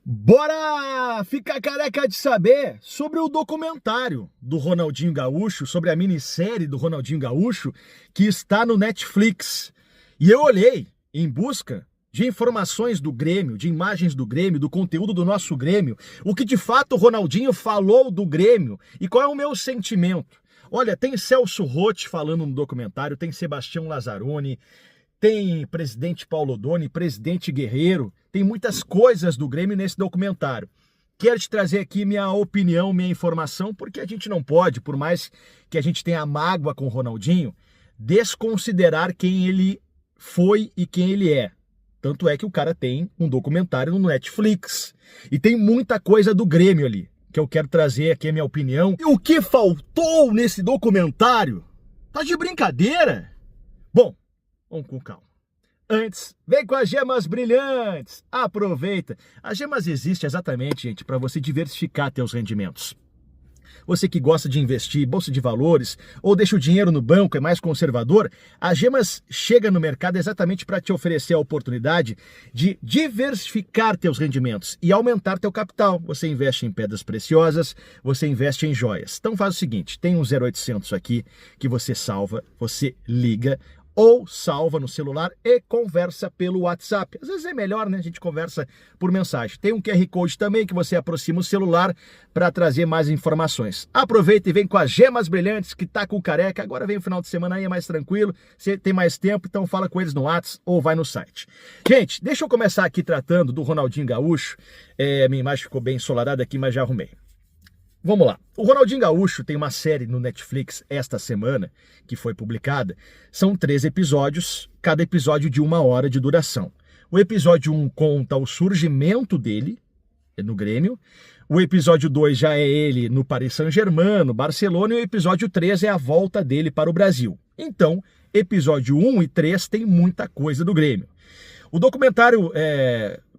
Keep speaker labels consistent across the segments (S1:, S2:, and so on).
S1: Bora ficar careca de saber sobre o documentário do Ronaldinho Gaúcho, sobre a minissérie do Ronaldinho Gaúcho, que está no Netflix. E eu olhei em busca de informações do Grêmio, de imagens do Grêmio, do conteúdo do nosso Grêmio, o que de fato o Ronaldinho falou do Grêmio e qual é o meu sentimento. Olha, tem Celso Roth falando no documentário, tem Sebastião Lazzaroni, tem presidente Paulo Odoni, presidente Guerreiro, tem muitas coisas do Grêmio nesse documentário. Quero te trazer aqui minha opinião, minha informação, porque a gente não pode, por mais que a gente tenha mágoa com o Ronaldinho, desconsiderar quem ele foi e quem ele é. Tanto é que o cara tem um documentário no Netflix. E tem muita coisa do Grêmio ali, que eu quero trazer aqui a minha opinião. E o que faltou nesse documentário? Tá de brincadeira? Bom, vamos com calma. Antes, vem com as gemas brilhantes. Aproveita. As gemas existem exatamente, gente, para você diversificar teus rendimentos. Você que gosta de investir, bolsa de valores, ou deixa o dinheiro no banco, é mais conservador, a Gemas chega no mercado exatamente para te oferecer a oportunidade de diversificar teus rendimentos e aumentar teu capital. Você investe em pedras preciosas, você investe em joias. Então faz o seguinte, tem um 0800 aqui que você salva, você liga, ou salva no celular e conversa pelo WhatsApp. Às vezes é melhor, né? A gente conversa por mensagem. Tem um QR Code também que você aproxima o celular para trazer mais informações. Aproveita e vem com as gemas brilhantes que tá com o careca. Agora vem o final de semana aí, é mais tranquilo. Você tem mais tempo, então fala com eles no WhatsApp ou vai no site. Gente, deixa eu começar aqui tratando do Ronaldinho Gaúcho. Minha imagem ficou bem ensolarada aqui, mas já arrumei. Vamos lá. O Ronaldinho Gaúcho tem uma série no Netflix esta semana, que foi publicada. São 3 episódios, cada episódio de 1 hora de duração. O episódio 1 conta o surgimento dele no Grêmio. O episódio 2 já é ele no Paris Saint-Germain, no Barcelona. E o episódio 3 é a volta dele para o Brasil. Então, episódio 1 e 3 tem muita coisa do Grêmio. O documentário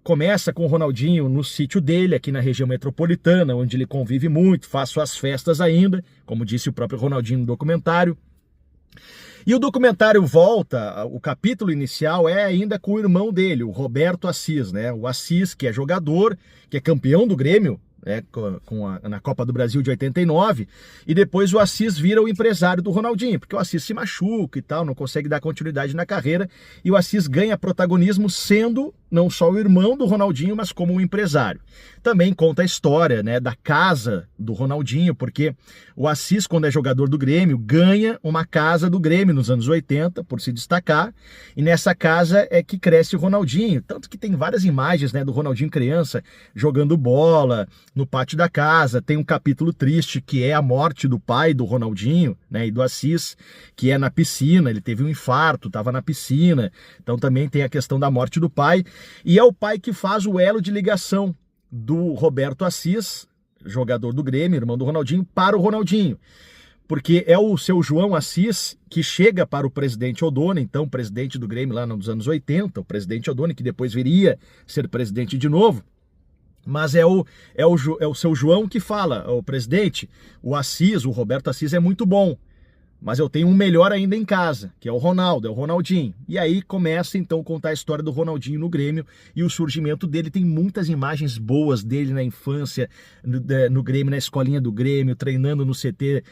S1: começa com o Ronaldinho no sítio dele, aqui na região metropolitana, onde ele convive muito, faz suas festas ainda, como disse o próprio Ronaldinho no documentário. E o documentário volta, o capítulo inicial é ainda com o irmão dele, o Roberto Assis, né? O Assis, que é jogador, que é campeão do Grêmio, na Copa do Brasil de 89, e depois o Assis vira o empresário do Ronaldinho, porque o Assis se machuca e tal, não consegue dar continuidade na carreira, e o Assis ganha protagonismo sendo não só o irmão do Ronaldinho, mas como um empresário. Também conta a história, né, da casa do Ronaldinho, porque o Assis, quando é jogador do Grêmio, ganha uma casa do Grêmio nos anos 80, por se destacar, e nessa casa é que cresce o Ronaldinho, tanto que tem várias imagens, né, do Ronaldinho criança jogando bola no pátio da casa. Tem um capítulo triste que é a morte do pai do Ronaldinho, né, e do Assis, que é na piscina. Ele teve um infarto, estava na piscina, então também tem a questão da morte do pai. E é o pai que faz o elo de ligação do Roberto Assis, jogador do Grêmio, irmão do Ronaldinho, para o Ronaldinho. Porque é o seu João Assis que chega para o presidente Odoni, então presidente do Grêmio lá nos anos 80, o presidente Odoni, que depois viria ser presidente de novo. Mas é o seu João que fala, o presidente, o Assis, o Roberto Assis é muito bom, mas eu tenho um melhor ainda em casa, que é o Ronaldo, é o Ronaldinho. E aí começa então a contar a história do Ronaldinho no Grêmio e o surgimento dele. Tem muitas imagens boas dele na infância, no Grêmio, na escolinha do Grêmio, treinando no CT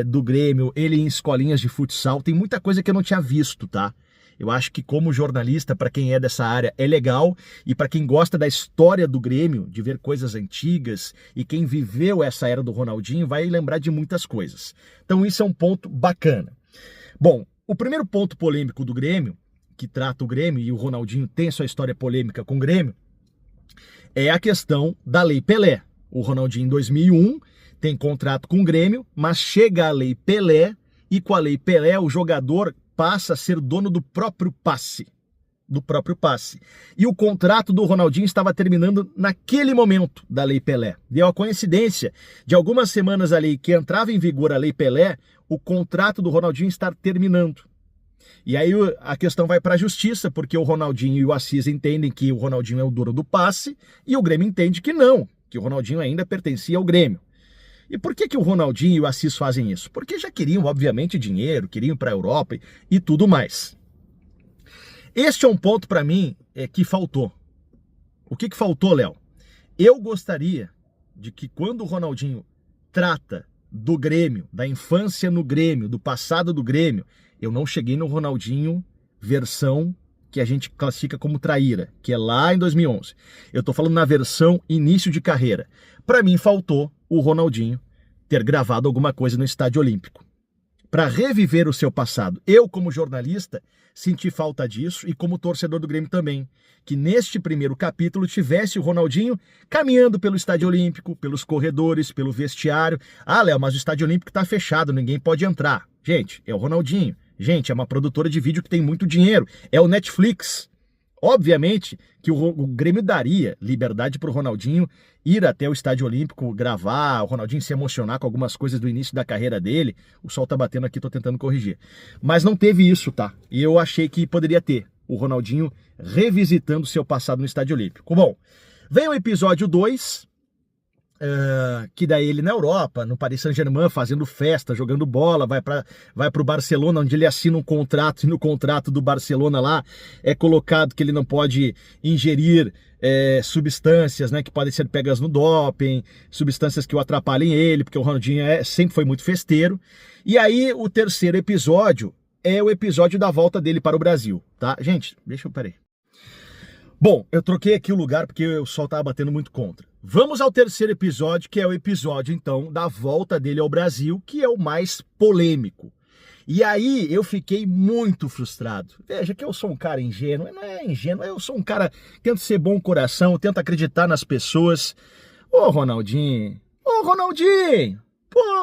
S1: do Grêmio, ele em escolinhas de futsal. Tem muita coisa que eu não tinha visto, tá? Eu acho que como jornalista, para quem é dessa área, é legal, e para quem gosta da história do Grêmio, de ver coisas antigas, e quem viveu essa era do Ronaldinho vai lembrar de muitas coisas. Então isso é um ponto bacana. Bom, o primeiro ponto polêmico do Grêmio, que trata o Grêmio, e o Ronaldinho tem sua história polêmica com o Grêmio, é a questão da Lei Pelé. O Ronaldinho em 2001 tem contrato com o Grêmio, mas chega a Lei Pelé, e com a Lei Pelé o jogador passa a ser dono do próprio passe. E o contrato do Ronaldinho estava terminando naquele momento da Lei Pelé. Deu a coincidência de algumas semanas ali que entrava em vigor a Lei Pelé, o contrato do Ronaldinho estar terminando. E aí a questão vai para a justiça, porque o Ronaldinho e o Assis entendem que o Ronaldinho é o dono do passe, e o Grêmio entende que não, que o Ronaldinho ainda pertencia ao Grêmio. E por que o Ronaldinho e o Assis fazem isso? Porque já queriam, obviamente, dinheiro, queriam ir para a Europa e tudo mais. Este é um ponto para mim que faltou. O que faltou, Léo? Eu gostaria de que quando o Ronaldinho trata do Grêmio, da infância no Grêmio, do passado do Grêmio, eu não cheguei no Ronaldinho versão que a gente classifica como traíra, que é lá em 2011. Eu tô falando na versão início de carreira. Para mim faltou o Ronaldinho ter gravado alguma coisa no Estádio Olímpico para reviver o seu passado. Eu, como jornalista, senti falta disso e como torcedor do Grêmio também, que neste primeiro capítulo tivesse o Ronaldinho caminhando pelo Estádio Olímpico, pelos corredores, pelo vestiário. Ah, Léo, mas o Estádio Olímpico tá fechado, ninguém pode entrar. Gente, é o Ronaldinho. Gente, é uma produtora de vídeo que tem muito dinheiro. É o Netflix. Obviamente que o Grêmio daria liberdade para o Ronaldinho ir até o Estádio Olímpico, gravar, o Ronaldinho se emocionar com algumas coisas do início da carreira dele. O sol tá batendo aqui, tô tentando corrigir. Mas não teve isso, tá? E eu achei que poderia ter o Ronaldinho revisitando seu passado no Estádio Olímpico. Bom, vem o episódio 2, que daí ele na Europa, no Paris Saint-Germain, fazendo festa, jogando bola, vai pro Barcelona, onde ele assina um contrato, e no contrato do Barcelona lá é colocado que ele não pode ingerir substâncias, né, que podem ser pegas no doping, substâncias que o atrapalhem ele, porque o Ronaldinho sempre foi muito festeiro. E aí o terceiro episódio é o episódio da volta dele para o Brasil, tá? Gente, peraí. Bom, eu troquei aqui o lugar porque o sol tava batendo muito contra. Vamos ao terceiro episódio, que é o episódio, então, da volta dele ao Brasil, que é o mais polêmico. E aí eu fiquei muito frustrado. Veja que eu sou um cara ingênuo, não é ingênuo, eu sou um cara que tento ser bom coração, tento acreditar nas pessoas. Ô, Ronaldinho, pô,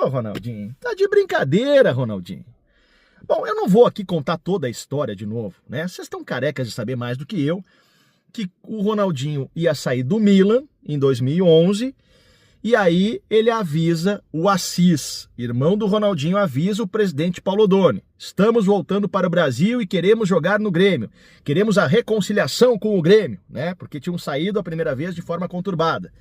S1: Ronaldinho, tá de brincadeira, Ronaldinho. Bom, eu não vou aqui contar toda a história de novo, né? Vocês estão carecas de saber mais do que eu, que o Ronaldinho ia sair do Milan em 2011, e aí ele avisa o Assis, irmão do Ronaldinho, avisa o presidente Paulo Odoni. Estamos voltando para o Brasil e queremos jogar no Grêmio. Queremos a reconciliação com o Grêmio, né? Porque tinham saído a primeira vez de forma conturbada.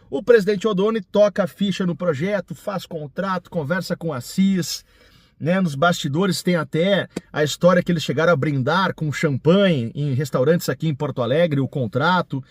S1: O presidente Odoni toca a ficha no projeto, faz contrato, conversa com o Assis, né? Nos bastidores tem até a história que eles chegaram a brindar com champanhe em restaurantes aqui em Porto Alegre, o contrato.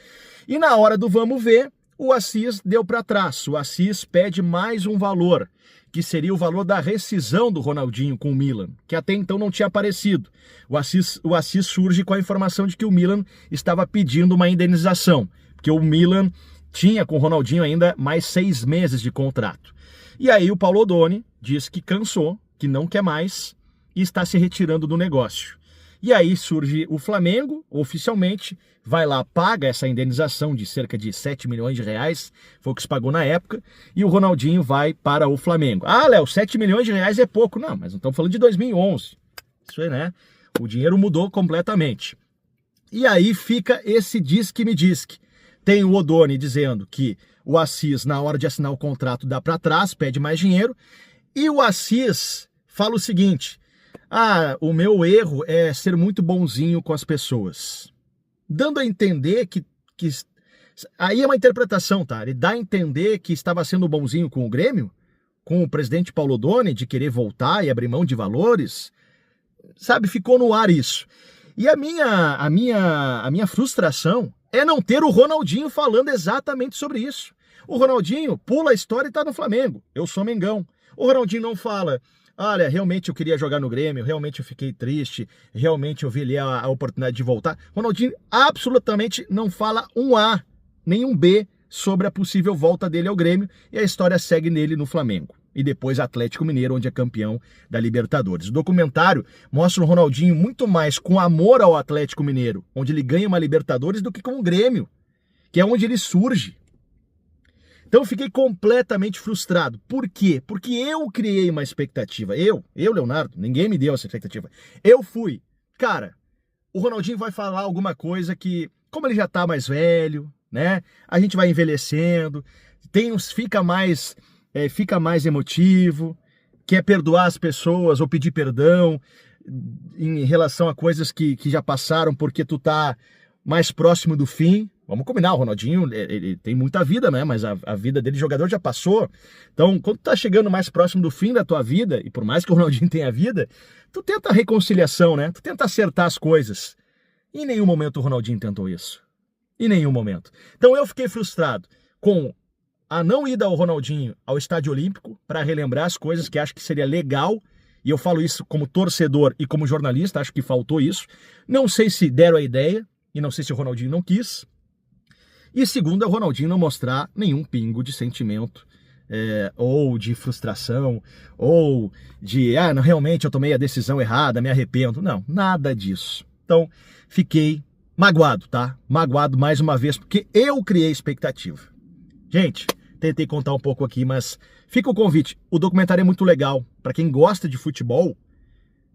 S1: E na hora do vamos ver, o Assis deu para trás. O Assis pede mais um valor, que seria o valor da rescisão do Ronaldinho com o Milan, que até então não tinha aparecido. O Assis surge com a informação de que o Milan estava pedindo uma indenização, porque o Milan tinha com o Ronaldinho ainda mais 6 meses de contrato. E aí o Paulo Odoni diz que cansou, que não quer mais e está se retirando do negócio. E aí surge o Flamengo, oficialmente, vai lá, paga essa indenização de cerca de 7 milhões de reais, foi o que se pagou na época, e o Ronaldinho vai para o Flamengo. Ah, Léo, 7 milhões de reais é pouco. Não, mas não estamos falando de 2011. Isso aí, né? O dinheiro mudou completamente. E aí fica esse diz que me diz que. Tem o Odoni dizendo que o Assis, na hora de assinar o contrato, dá para trás, pede mais dinheiro, e o Assis fala o seguinte: ah, o meu erro é ser muito bonzinho com as pessoas. Dando a entender que aí é uma interpretação, tá? Ele dá a entender que estava sendo bonzinho com o Grêmio, com o presidente Paulo Odoni, de querer voltar e abrir mão de valores. Sabe, ficou no ar isso. E a minha frustração é não ter o Ronaldinho falando exatamente sobre isso. O Ronaldinho pula a história e tá no Flamengo. Eu sou Mengão. O Ronaldinho não fala: olha, realmente eu queria jogar no Grêmio, realmente eu fiquei triste, realmente eu vi ali a oportunidade de voltar. Ronaldinho absolutamente não fala um A, nem um B sobre a possível volta dele ao Grêmio, e a história segue nele no Flamengo. E depois Atlético Mineiro, onde é campeão da Libertadores. O documentário mostra o Ronaldinho muito mais com amor ao Atlético Mineiro, onde ele ganha uma Libertadores, do que com o Grêmio, que é onde ele surge. Então eu fiquei completamente frustrado. Por quê? Porque eu criei uma expectativa. Eu, Leonardo, ninguém me deu essa expectativa. Eu fui, cara, o Ronaldinho vai falar alguma coisa que, como ele já tá mais velho, né? A gente vai envelhecendo, fica mais emotivo, quer perdoar as pessoas ou pedir perdão em relação a coisas que já passaram, porque tu tá mais próximo do fim. Vamos combinar, o Ronaldinho, ele tem muita vida, né? Mas a vida dele de jogador já passou. Então, quando tu tá chegando mais próximo do fim da tua vida, e por mais que o Ronaldinho tenha vida, tu tenta a reconciliação, né? Tu tenta acertar as coisas. E em nenhum momento o Ronaldinho tentou isso. Em nenhum momento. Então eu fiquei frustrado com a não ida ao Ronaldinho ao Estádio Olímpico para relembrar as coisas que acho que seria legal, e eu falo isso como torcedor e como jornalista, acho que faltou isso. Não sei se deram a ideia, e não sei se o Ronaldinho não quis. E segundo, é o Ronaldinho não mostrar nenhum pingo de sentimento, ou de frustração, ou de, não, realmente eu tomei a decisão errada, me arrependo. Não, nada disso. Então, fiquei magoado, tá? Magoado mais uma vez, porque eu criei expectativa. Gente, tentei contar um pouco aqui, mas fica o convite. O documentário é muito legal. Para quem gosta de futebol,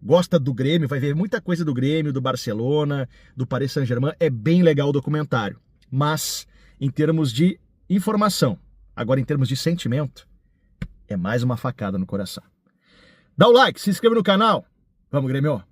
S1: gosta do Grêmio, vai ver muita coisa do Grêmio, do Barcelona, do Paris Saint-Germain. É bem legal o documentário. Mas, em termos de informação, agora em termos de sentimento, é mais uma facada no coração. Dá o like, se inscreve no canal. Vamos, Grêmio!